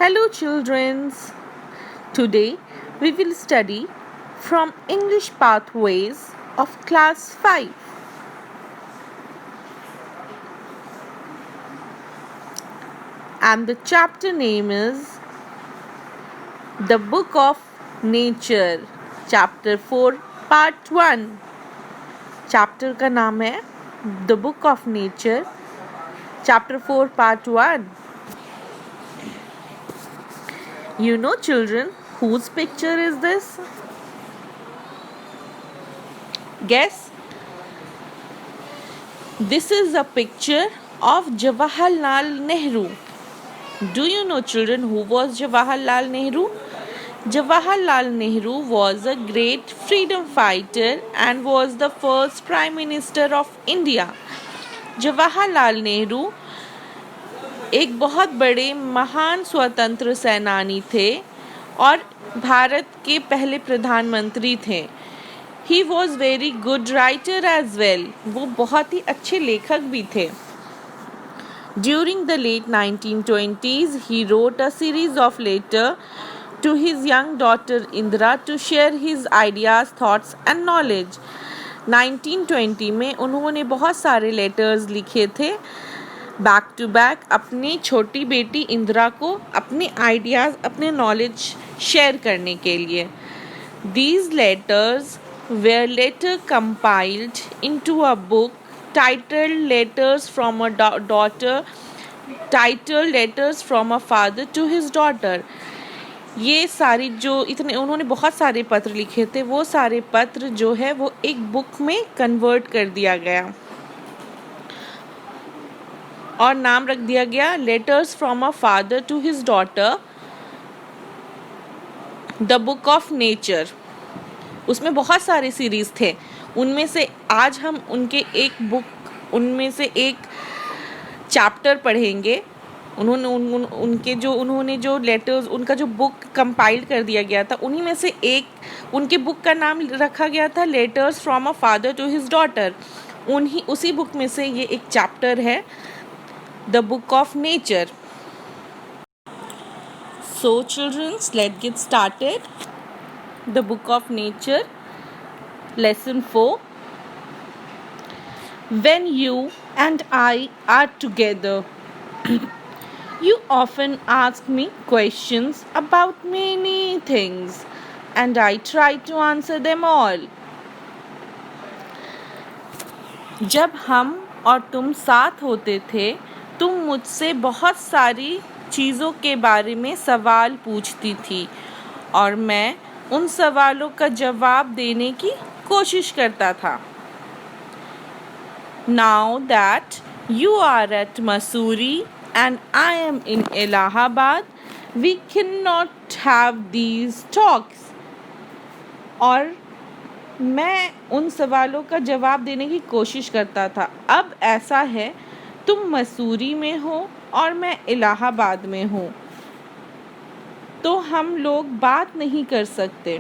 Hello, children. Today we will study from English Pathways of Class 5. And the chapter name is The Book of Nature, Chapter 4, Part 1. Chapter का नाम है The Book of Nature, Chapter 4, Part 1. You know, children, whose picture is this? Guess. This is a picture of Jawaharlal Nehru. Do you know, children, who was Jawaharlal Nehru? Jawaharlal Nehru was a great freedom fighter and was the first Prime Minister of India. Jawaharlal Nehru एक बहुत बड़े महान स्वतंत्र सेनानी थे और भारत के पहले प्रधानमंत्री थे. He was very good writer as well. वो बहुत ही अच्छे लेखक भी थे. During the late 1920s, he wrote a series of letters to his young daughter Indira to share his ideas, thoughts and knowledge. 1920 में उन्होंने बहुत सारे लेटर्स लिखे थे बैक टू बैक अपनी छोटी बेटी इंदिरा को अपने आइडियाज़, अपने नॉलेज शेयर करने के लिए. These letters were later compiled into a book titled Letters from a Daughter, titled Letters from a Father to His Daughter. ये सारी जो इतने उन्होंने बहुत सारे पत्र लिखे थे, वो सारे पत्र जो है वो एक बुक में कन्वर्ट कर दिया गया और नाम रख दिया गया letters from a father to his daughter, the book of nature. उसमें बहुत सारे सीरीज़ थे. उनमें से आज हम उनमें से एक चैप्टर पढ़ेंगे. उन्होंने जो लेटर्स, उनका जो बुक कंपाइल कर दिया गया था, उन्हीं में से एक उनके बुक का नाम रखा गया था letters from a father to his daughter. उसी बुक में से ये एक चैप्टर है The Book of Nature. So, children, let's get started. The Book of Nature, Lesson 4. When you and I are together, you often ask me questions about many things, and I try to answer them all. जब हम और तुम साथ होते थे, तुम मुझसे बहुत सारी चीज़ों के बारे में सवाल पूछती थी और मैं उन सवालों का जवाब देने की कोशिश करता था. Now that you are at Mussoorie and I am in Allahabad, we cannot have these talks. और मैं उन सवालों का जवाब देने की कोशिश करता था. अब ऐसा है, तुम मसूरी में हो और मैं इलाहाबाद में हूँ, तो हम लोग बात नहीं कर सकते.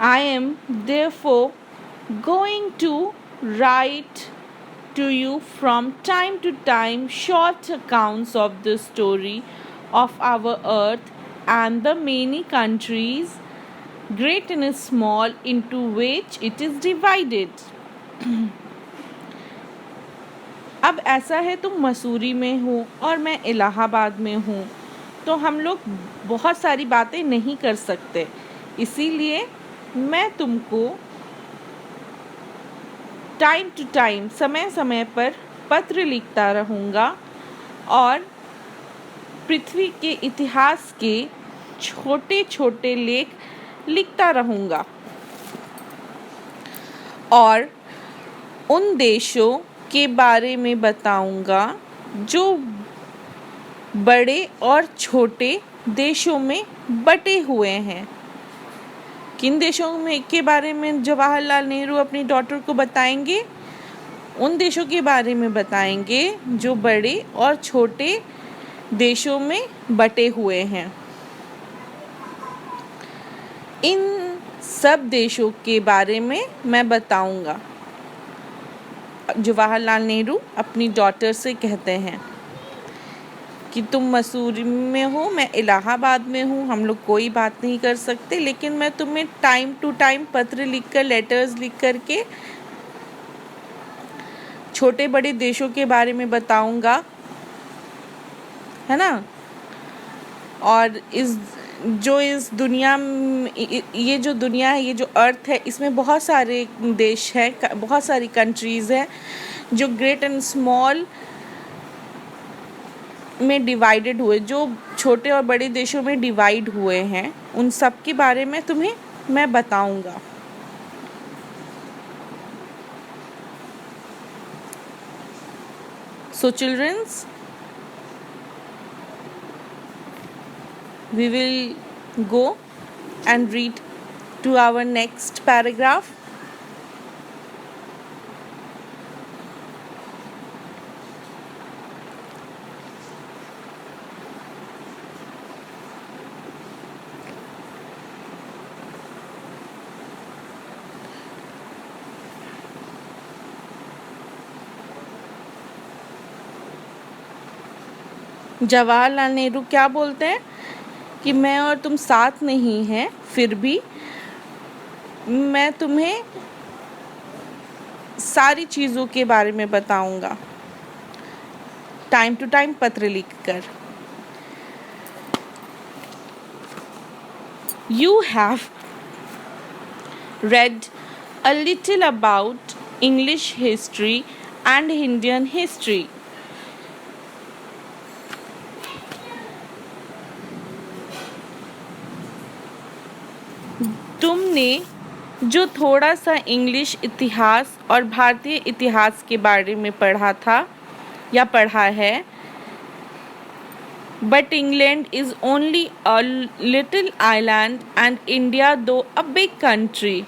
I am therefore going to write to you from time to time short accounts of the story of our earth and the many countries, great and small, into which it is divided. अब ऐसा है, तुम मसूरी में हो और मैं इलाहाबाद में हूँ, तो हम लोग बहुत सारी बातें नहीं कर सकते. इसीलिए मैं तुमको टाइम टू टाइम, समय समय पर पत्र लिखता रहूँगा और पृथ्वी के इतिहास के छोटे छोटे लेख लिखता रहूँगा और उन देशों के बारे में बताऊंगा जो बड़े और छोटे देशों में बटे हुए हैं. किन देशों में के बारे में जवाहरलाल नेहरू अपनी डॉटर को बताएंगे? उन देशों के बारे में बताएंगे जो बड़े और छोटे देशों में बटे हुए हैं. इन सब देशों के बारे में मैं बताऊंगा. जवाहरलाल नेहरू अपनी डॉटर से कहते हैं. कि तुम मसूरी में हो, मैं इलाहाबाद में हूँ, हम लोग कोई बात नहीं कर सकते, लेकिन मैं तुम्हें टाइम टू टाइम पत्र लिखकर, लेटर्स लिख कर के छोटे बड़े देशों के बारे में बताऊंगा, है ना। और इस दुनिया ये जो दुनिया है, ये जो अर्थ है, इसमें बहुत सारे देश हैं, बहुत सारी कंट्रीज़ हैं जो ग्रेट एंड स्मॉल में डिवाइडेड हुए, जो छोटे और बड़े देशों में डिवाइड हुए हैं, उन सब के बारे में तुम्हें मैं बताऊंगा। So childrens, we will go and read to our next paragraph. Jawaharlal Nehru क्या बोलते हैं कि मैं और तुम साथ नहीं हैं, फिर भी मैं तुम्हें सारी चीज़ों के बारे में बताऊंगा, टाइम टू टाइम पत्र लिखकर। You have read a little about English history and Indian history. तुमने जो थोड़ा सा इंग्लिश इतिहास और भारतीय इतिहास के बारे में पढ़ा था या पढ़ा है, but England is only a little island and India, though a big country,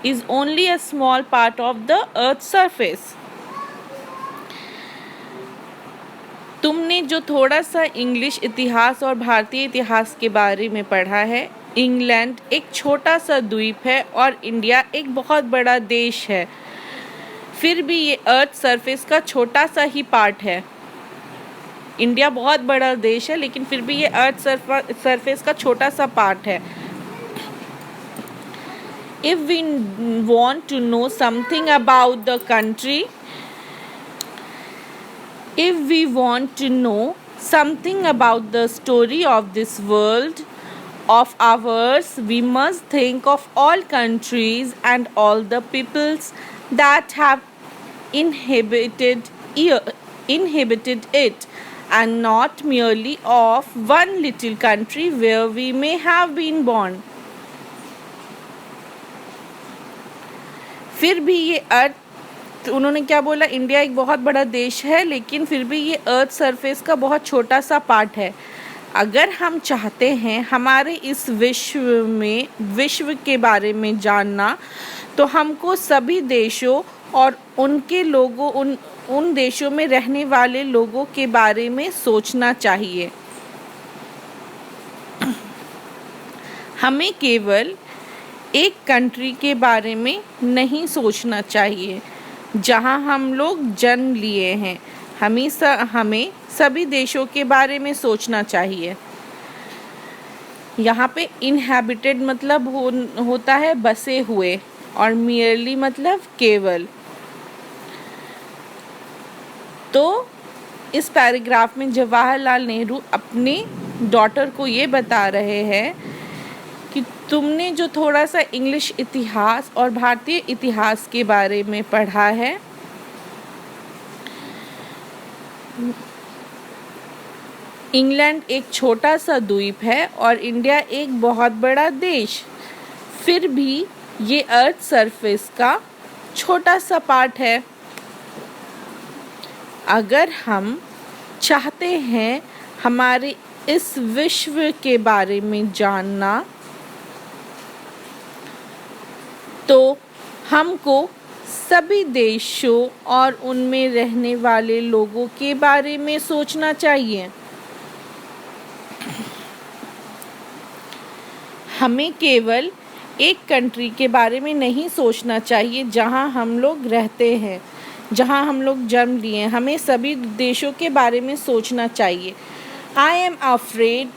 is only a small part of the earth's surface. तुमने जो थोड़ा सा इंग्लिश इतिहास और भारतीय इतिहास के बारे में पढ़ा है, इंग्लैंड एक छोटा सा द्वीप है और इंडिया एक बहुत बड़ा देश है, फिर भी ये अर्थ सरफेस का छोटा सा ही पार्ट है। इंडिया बहुत बड़ा देश है, लेकिन फिर भी ये अर्थ सरफेस का छोटा सा पार्ट है। If we want to know something about the country, if we want to know something about the story of this world of ours, we must think of all countries and all the peoples that have inhabited it, and not merely of one little country where we may have been born. फिर भी ये अर्थ, उन्होंने क्या बोला, India एक बहुत बड़ा देश है, लेकिन फिर भी ये अर्थ सरफेस का बहुत छोटा सा पार्ट है। अगर हम चाहते हैं हमारे इस विश्व के बारे में जानना, तो हमको सभी देशों और उनके लोगों, उन देशों में रहने वाले लोगों के बारे में सोचना चाहिए। हमें केवल एक कंट्री के बारे में नहीं सोचना चाहिए जहां हम लोग जन्म लिए हैं, हमें सभी देशों के बारे में सोचना चाहिए। यहाँ पे इनहैबिटेड मतलब होता है बसे हुए, और मियरली मतलब केवल। तो इस पैराग्राफ में जवाहरलाल नेहरू अपने डॉटर को ये बता रहे हैं कि तुमने जो थोड़ा सा इंग्लिश इतिहास और भारतीय इतिहास के बारे में पढ़ा है, इंग्लैंड एक छोटा सा द्वीप है और इंडिया एक बहुत बड़ा देश, फिर भी ये अर्थ सरफेस का छोटा सा पार्ट है। अगर हम चाहते हैं हमारे इस विश्व के बारे में जानना, तो हमको सभी देशों और उनमें रहने वाले लोगों के बारे में सोचना चाहिए। हमें केवल एक कंट्री के बारे में नहीं सोचना चाहिए जहां हम लोग रहते हैं, जहाँ हम लोग जन्म लिए। हमें सभी देशों के बारे में सोचना चाहिए। I am afraid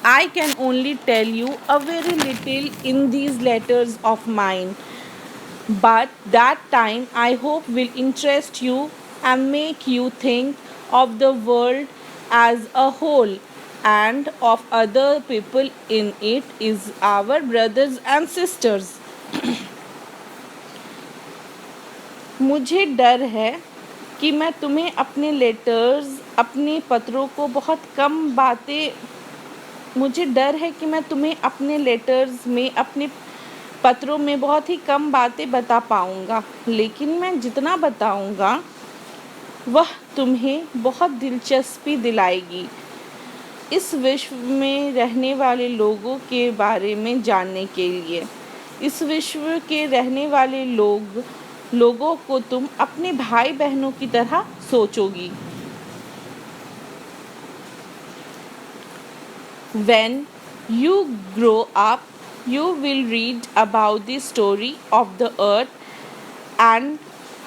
I can only tell you a very little in these letters of mine, but that time I hope will interest you and make you think of the world as a whole and of other people in it is our brothers and sisters. मुझे डर है कि मैं तुम्हें अपने letters अपने पत्रों को बहुत कम बातें मुझे डर है कि मैं तुम्हें अपने लेटर्स में अपने पत्रों में बहुत ही कम बातें बता पाऊँगा, लेकिन मैं जितना बताऊँगा वह तुम्हें बहुत दिलचस्पी दिलाएगी। इस विश्व में रहने वाले लोगों के बारे में जानने के लिए। इस विश्व के रहने वाले लोगों को तुम अपने भाई बहनों की तरह सोचोगी। When you grow up, you will read about the story of the earth and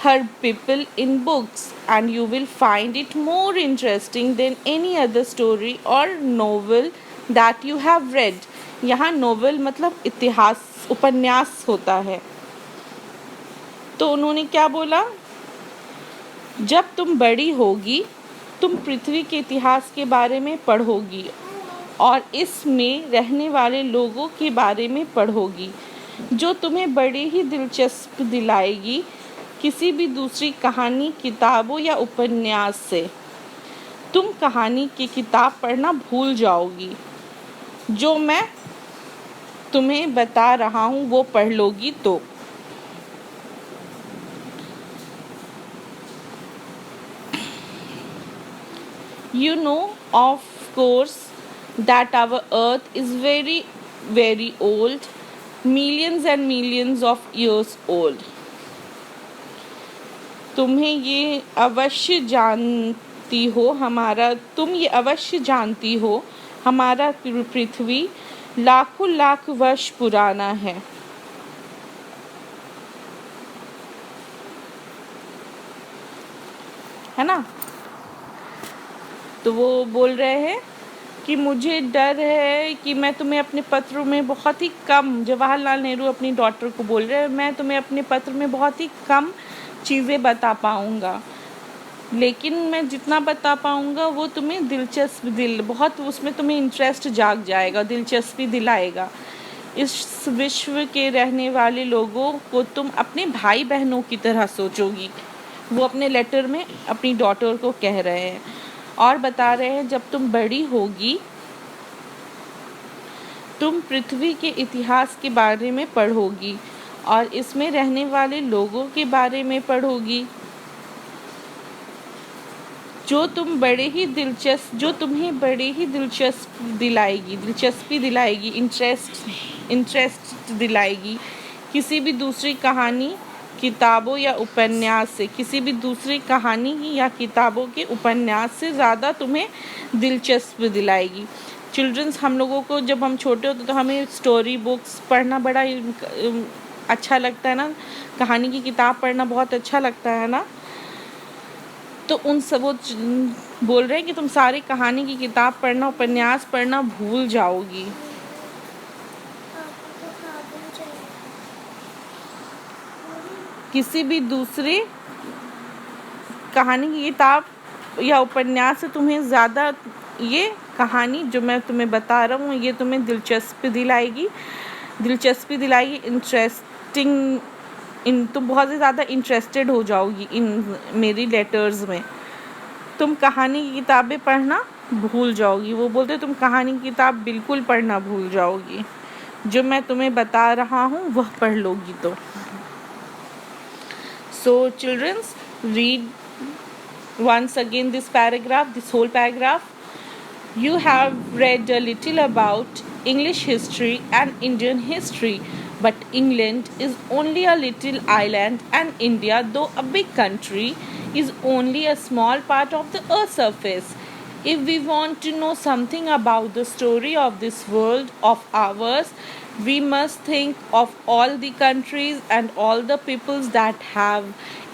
her people in books, and you will find it more interesting than any other story or novel that you have read. यहाँ novel मतलब इतिहास उपन्यास होता है। तो उन्होंने क्या बोला, जब तुम बड़ी होगी तुम पृथ्वी के इतिहास के बारे में पढ़ोगी और इसमें रहने वाले लोगों के बारे में पढ़ोगी, जो तुम्हें बड़े ही दिलचस्प दिलाएगी किसी भी दूसरी कहानी, किताबों या उपन्यास से। तुम कहानी की किताब पढ़ना भूल जाओगी। जो मैं तुम्हें बता रहा हूँ वो पढ़ लोगी तो। You know, of course, that our earth is very, very old, millions and millions of years old. तुम ये अवश्य जानती हो हमारा पृथ्वी लाखों लाख वर्ष पुराना है ना। तो वो बोल रहे हैं कि मुझे डर है कि मैं तुम्हें अपने पत्रों में बहुत ही कम, जवाहरलाल नेहरू अपनी डॉटर को बोल रहे हैं, मैं तुम्हें अपने पत्र में बहुत ही कम चीज़ें बता पाऊँगा, लेकिन मैं जितना बता पाऊँगा वो तुम्हें बहुत उसमें तुम्हें इंटरेस्ट जाग जाएगा, दिलचस्पी दिलाएगा। इस विश्व के रहने वाले लोगों को तुम अपने भाई बहनों की तरह सोचोगी। वो अपने लेटर में अपनी डॉटर को कह रहे हैं और बता रहे हैं, जब तुम बड़ी होगी तुम पृथ्वी के इतिहास के बारे में पढ़ोगी और इसमें रहने वाले लोगों के बारे में पढ़ोगी, जो तुम्हें बड़े ही दिलचस्पी दिलाएगी, इंटरेस्ट दिलाएगी किसी भी दूसरी कहानी, किताबों या उपन्यास से। किसी भी दूसरी कहानी या किताबों के उपन्यास से ज़्यादा तुम्हें दिलचस्प दिलाएगी। चिल्ड्रंस, हम लोगों को जब हम छोटे होते तो हमें स्टोरी बुक्स पढ़ना बड़ा अच्छा लगता है ना, कहानी की किताब पढ़ना बहुत अच्छा लगता है ना। तो वो बोल रहे हैं कि तुम सारी कहानी की किताब पढ़ना, उपन्यास पढ़ना भूल जाओगी। किसी भी दूसरी कहानी की किताब या उपन्यास से तुम्हें ज़्यादा ये कहानी जो मैं तुम्हें बता रहा हूँ ये तुम्हें दिलचस्पी दिलाएगी, तुम बहुत ही ज़्यादा इंटरेस्टेड हो जाओगी इन मेरी लेटर्स में। तुम कहानी की किताबें पढ़ना भूल जाओगी। वो बोलते तुम कहानी की किताब बिल्कुल पढ़ना भूल जाओगी, जो मैं तुम्हें बता रहा हूँ वह पढ़ लोगी तो। So children, read once again this whole paragraph. You have read a little about English history and Indian history, but England is only a little island and India, though a big country, is only a small part of the earth's surface. If we want to know something about the story of this world of ours, we must think of all the countries and all the peoples that have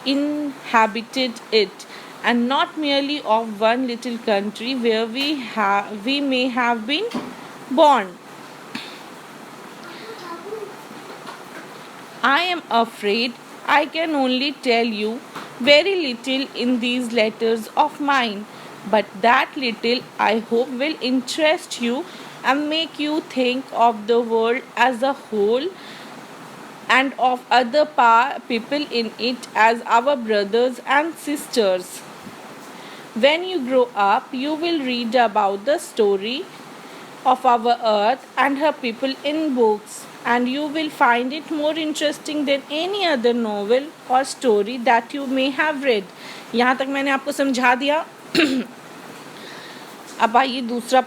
inhabited it, and not merely of one little country where we may have been born. I am afraid I can only tell you very little in these letters of mine, but that little I hope will interest you and make you think of the world as a whole and of other people in it as our brothers and sisters. When you grow up, you will read about the story of our earth and her people in books, and you will find it more interesting than any other novel or story that you may have read. यहाँ तक मैंने आपको समझा दिया. अब आइए दूसरा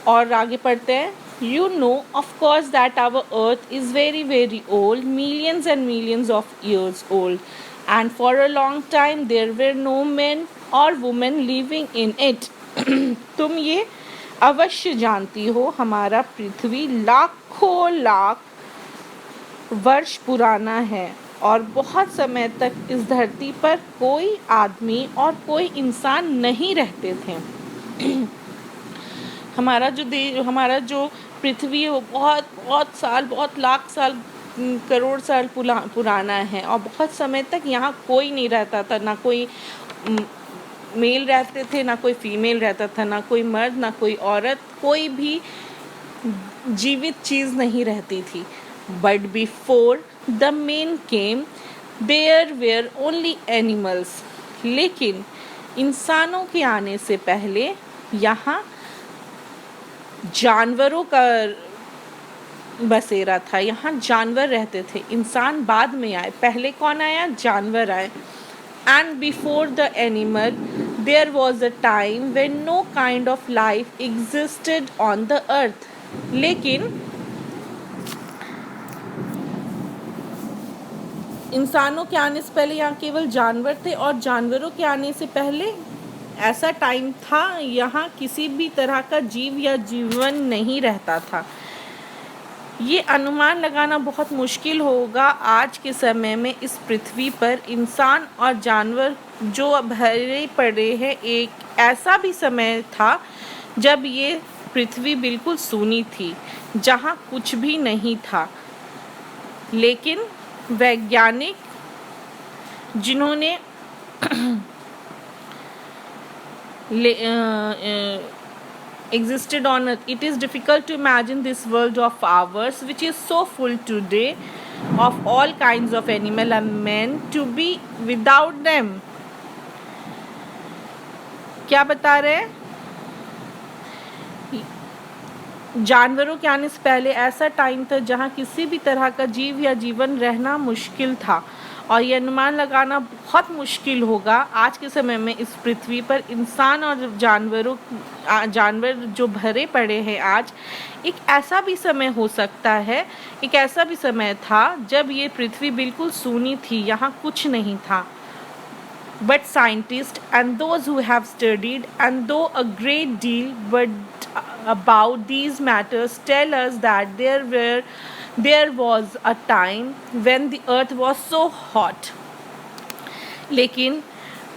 और आगे पढ़ते हैं. You know, of course, that our earth is very, very old, millions and millions of years old, and for a long time there were no men or women living in it. तुम ये अवश्य जानती हो, हमारा पृथ्वी लाखों लाख वर्ष पुराना है और बहुत समय तक इस धरती पर कोई आदमी और कोई इंसान नहीं रहते थे. हमारा जो पृथ्वी है वो बहुत लाख साल करोड़ साल पुराना है और बहुत समय तक यहाँ कोई नहीं रहता था. ना कोई मेल रहते थे, ना कोई फीमेल रहता था, ना कोई मर्द, ना कोई औरत, कोई भी जीवित चीज़ नहीं रहती थी. But before the man came there were only animals. लेकिन इंसानों के आने से पहले यहाँ जानवरों का बसेरा था. यहाँ जानवर रहते थे. इंसान बाद में आए. पहले कौन आया? जानवर आए. And before the animal, there was a time when no kind of life existed on the earth. लेकिन इंसानों के आने से पहले यहाँ केवल जानवर थे और जानवरों के आने से पहले ऐसा टाइम था यहाँ किसी भी तरह का जीव या जीवन नहीं रहता था. ये अनुमान लगाना बहुत मुश्किल होगा आज के समय में इस पृथ्वी पर इंसान और जानवर जो भरे पड़े हैं. एक ऐसा भी समय था जब ये पृथ्वी बिल्कुल सूनी थी, जहाँ कुछ भी नहीं था. लेकिन वैज्ञानिक जिन्होंने existed on earth, it is difficult to imagine this world of ours which is so full today of all kinds of animal and men to be without them. क्या बता रहे हैं? जानवरों के आने से पहले ऐसा टाइम था जहाँ किसी भी तरह का जीव या जीवन रहना मुश्किल था और ये अनुमान लगाना बहुत मुश्किल होगा आज के समय में इस पृथ्वी पर इंसान और जानवर जो भरे पड़े हैं आज. एक ऐसा भी समय हो सकता है, एक ऐसा भी समय था जब ये पृथ्वी बिल्कुल सूनी थी, यहाँ कुछ नहीं था. But scientists and those who have studied and though a great deal but about these matters tell us that there was a time when the earth was so hot. लेकिन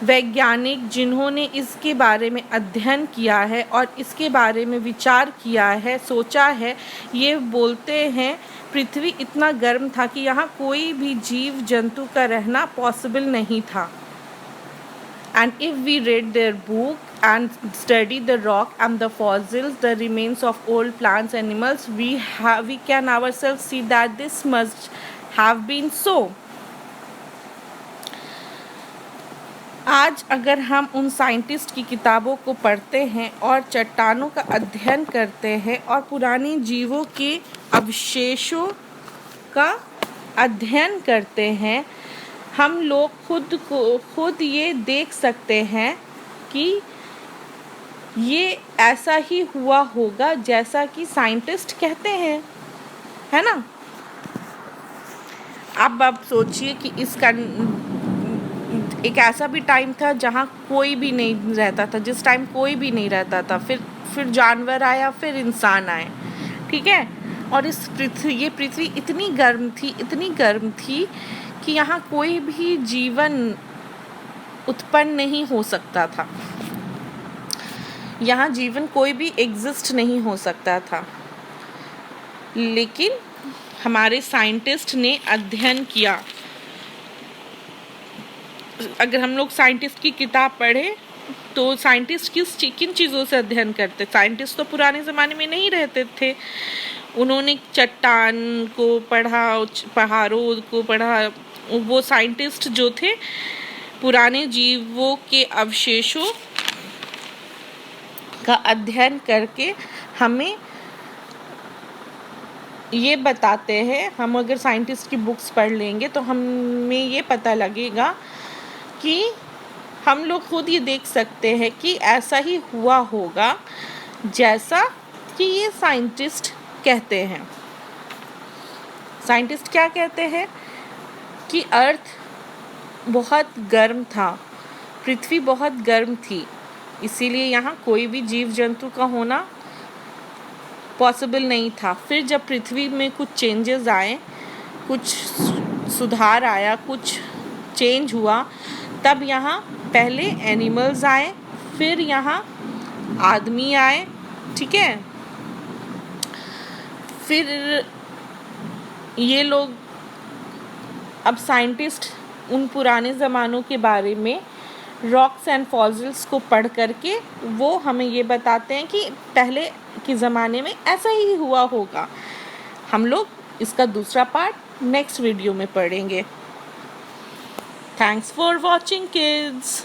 वैज्ञानिक जिन्होंने इसके बारे में अध्ययन किया है और इसके बारे में विचार किया है, सोचा है, ये बोलते हैं पृथ्वी इतना गर्म था कि यहाँ कोई भी जीव जंतु का रहना पॉसिबल नहीं था. And if we read their book and study the rock and the fossils, the remains of old plants, animals, we can ourselves see that this must have been so. आज अगर हम उन साइंटिस्ट की किताबों को पढ़ते हैं और चट्टानों का अध्ययन करते हैं और पुराने जीवों के अवशेषों का अध्ययन करते हैं, हम लोग खुद ये देख सकते हैं कि ये ऐसा ही हुआ होगा जैसा कि साइंटिस्ट कहते हैं, है ना. अब आप सोचिए कि इसका एक ऐसा भी टाइम था जहाँ कोई भी नहीं रहता था. जिस टाइम कोई भी नहीं रहता था, फिर जानवर आया, फिर इंसान आए. ठीक है. और ये पृथ्वी इतनी गर्म थी कि यहाँ कोई भी जीवन उत्पन्न नहीं हो सकता था, यहाँ जीवन कोई भी एग्जिस्ट नहीं हो सकता था। लेकिन हमारे साइंटिस्ट ने अध्ययन किया। अगर हम लोग साइंटिस्ट की किताब पढ़ें तो साइंटिस्ट किन चीज़ों से अध्ययन करते? साइंटिस्ट तो पुराने ज़माने में नहीं रहते थे। उन्होंने चट्टान को पढ़ा, पहाड़ों को पढ़ा। वो साइंटिस्ट जो थे पुराने जीवों के अवशेषों का अध्ययन करके हमें ये बताते हैं। हम अगर साइंटिस्ट की बुक्स पढ़ लेंगे तो हमें ये पता लगेगा कि हम लोग खुद ये देख सकते हैं कि ऐसा ही हुआ होगा जैसा कि ये साइंटिस्ट कहते हैं। साइंटिस्ट क्या कहते हैं कि अर्थ बहुत गर्म था, पृथ्वी बहुत गर्म थी, इसीलिए यहाँ कोई भी जीव जंतु का होना पॉसिबल नहीं था। फिर जब पृथ्वी में कुछ चेंजेस आए, कुछ सुधार आया, कुछ चेंज हुआ, तब यहाँ पहले एनिमल्स आए, फिर यहाँ आदमी आए, ठीक है। फिर ये लोग, अब साइंटिस्ट उन पुराने ज़मानों के बारे में रॉक्स एंड फॉसिल्स को पढ़ करके वो हमें ये बताते हैं कि पहले के ज़माने में ऐसा ही हुआ होगा। हम लोग इसका दूसरा पार्ट नेक्स्ट वीडियो में पढ़ेंगे। Thanks for watching kids.